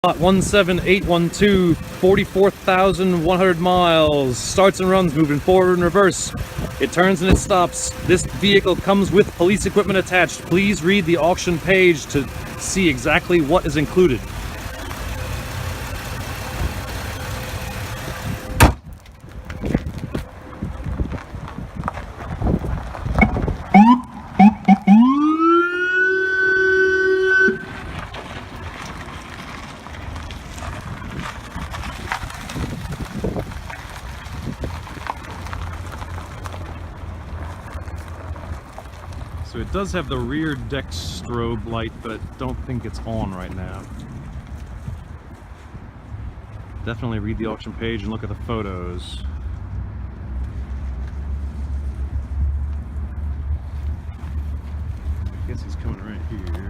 Lot 17812, 44,100 miles, starts and runs, moving forward and reverse. It turns and it stops. This vehicle comes with police equipment attached. Please read the auction page to see exactly what is included. So it does have the rear deck strobe light, but I don't think it's on right now. Definitely read the auction page and look at the photos. I guess he's coming right here.